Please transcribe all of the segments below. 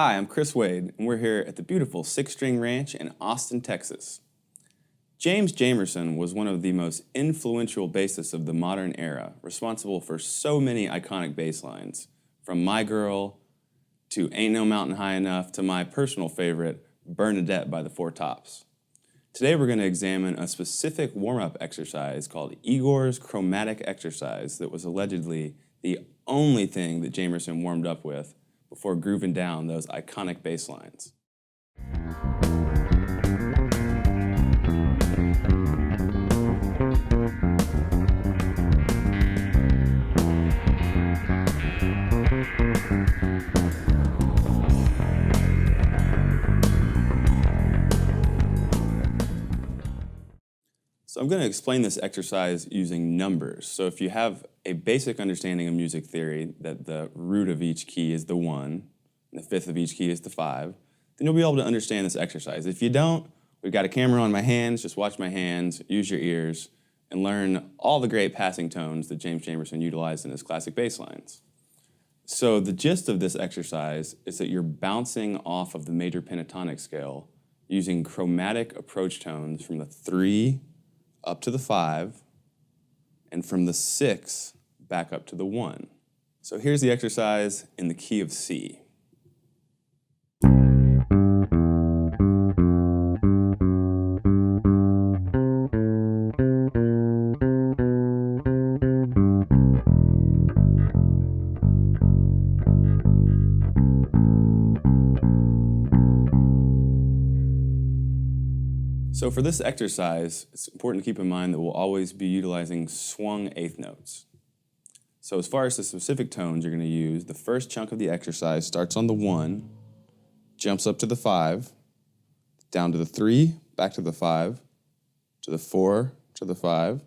Hi, I'm Kris Wade, and we're here at the beautiful Six String Ranch in Austin, Texas. James Jamerson was one of the most influential bassists of the modern era, responsible for so many iconic bass lines, from My Girl to Ain't No Mountain High Enough to my personal favorite, Bernadette by the Four Tops. Today we're going to examine a specific warm-up exercise called Igor's Chromatic Exercise that was allegedly the only thing that Jamerson warmed up with before grooving down those iconic bass lines. So I'm going to explain this exercise using numbers. So if you have a basic understanding of music theory, that the root of each key is the 1, and the fifth of each key is the 5, then you'll be able to understand this exercise. If you don't, we've got a camera on my hands, just watch my hands, use your ears, and learn all the great passing tones that James Jamerson utilized in his classic bass lines. So the gist of this exercise is that you're bouncing off of the major pentatonic scale using chromatic approach tones from the 3 up to the 5, and from the 6 back up to the 1. So here's the exercise in the key of C. So for this exercise, it's important to keep in mind that we'll always be utilizing swung eighth notes. So as far as the specific tones you're going to use, the first chunk of the exercise starts on the 1, jumps up to the 5, down to the 3, back to the 5, to the 4, to the 5,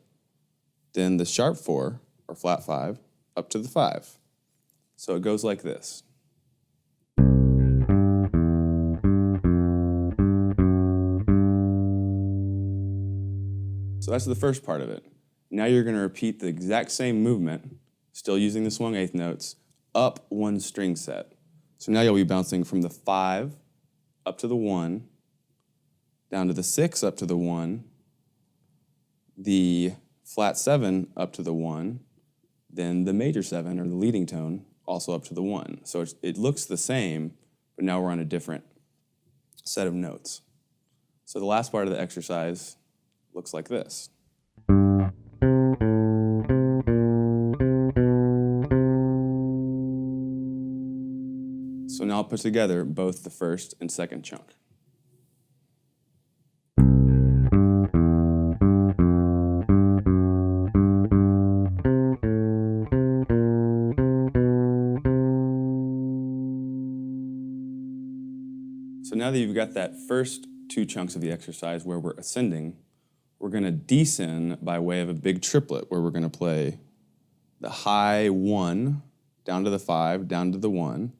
then the sharp 4, or flat 5, up to the 5. So it goes like this. So that's the first part of it. Now you're going to repeat the exact same movement, still using the swung eighth notes, up one string set. So now you'll be bouncing from the 5 up to the 1, down to the 6 up to the 1, the flat 7 up to the 1, then the major 7, or the leading tone, also up to the 1. So it looks the same, but now we're on a different set of notes. So the last part of the exercise looks like this. So now I'll put together both the first and second chunk. So now that you've got that first two chunks of the exercise where we're ascending, we're going to descend by way of a big triplet where we're going to play the high 1 down to the 5, down to the 1,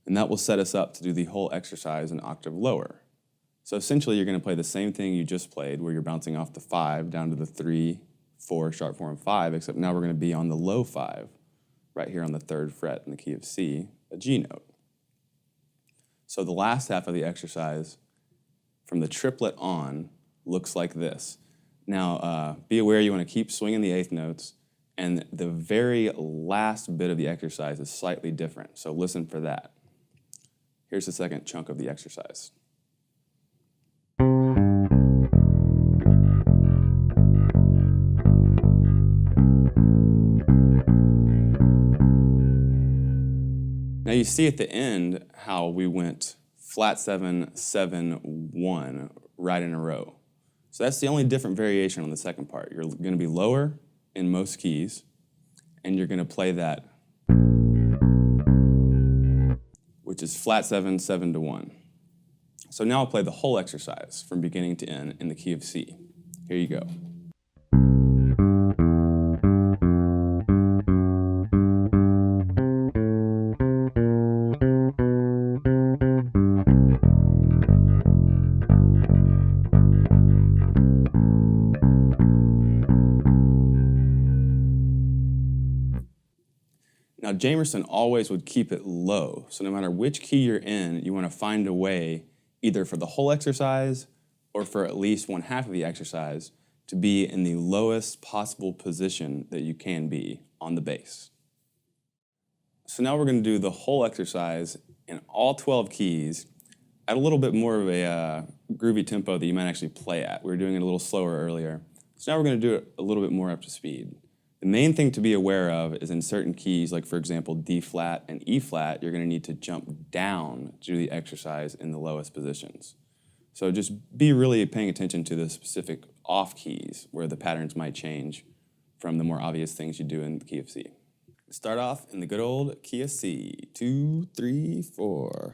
and that will set us up to do the whole exercise an octave lower. So essentially you're going to play the same thing you just played where you're bouncing off the 5 down to the 3, 4, sharp 4, and 5, except now we're going to be on the low 5, right here on the 3rd fret in the key of C, a G note. So the last half of the exercise from the triplet on looks like this. Now, be aware you want to keep swinging the eighth notes, and the very last bit of the exercise is slightly different, so listen for that. Here's the second chunk of the exercise. Now you see at the end how we went flat 7, 7, 1 right in a row. So that's the only different variation on the second part. You're going to be lower in most keys, and you're going to play that, which is flat 7, 7 to 1. So now I'll play the whole exercise from beginning to end in the key of C. Here you go. Now Jamerson always would keep it low. So no matter which key you're in, you want to find a way, either for the whole exercise or for at least one half of the exercise, to be in the lowest possible position that you can be on the bass. So now we're going to do the whole exercise in all 12 keys at a little bit more of a groovy tempo that you might actually play at. We were doing it a little slower earlier. So now we're going to do it a little bit more up to speed. The main thing to be aware of is in certain keys, like for example D flat and E flat, you're going to need to jump down to do the exercise in the lowest positions. So just be really paying attention to the specific off keys where the patterns might change from the more obvious things you do in the key of C. Start off in the good old key of C. 2, 3, 4.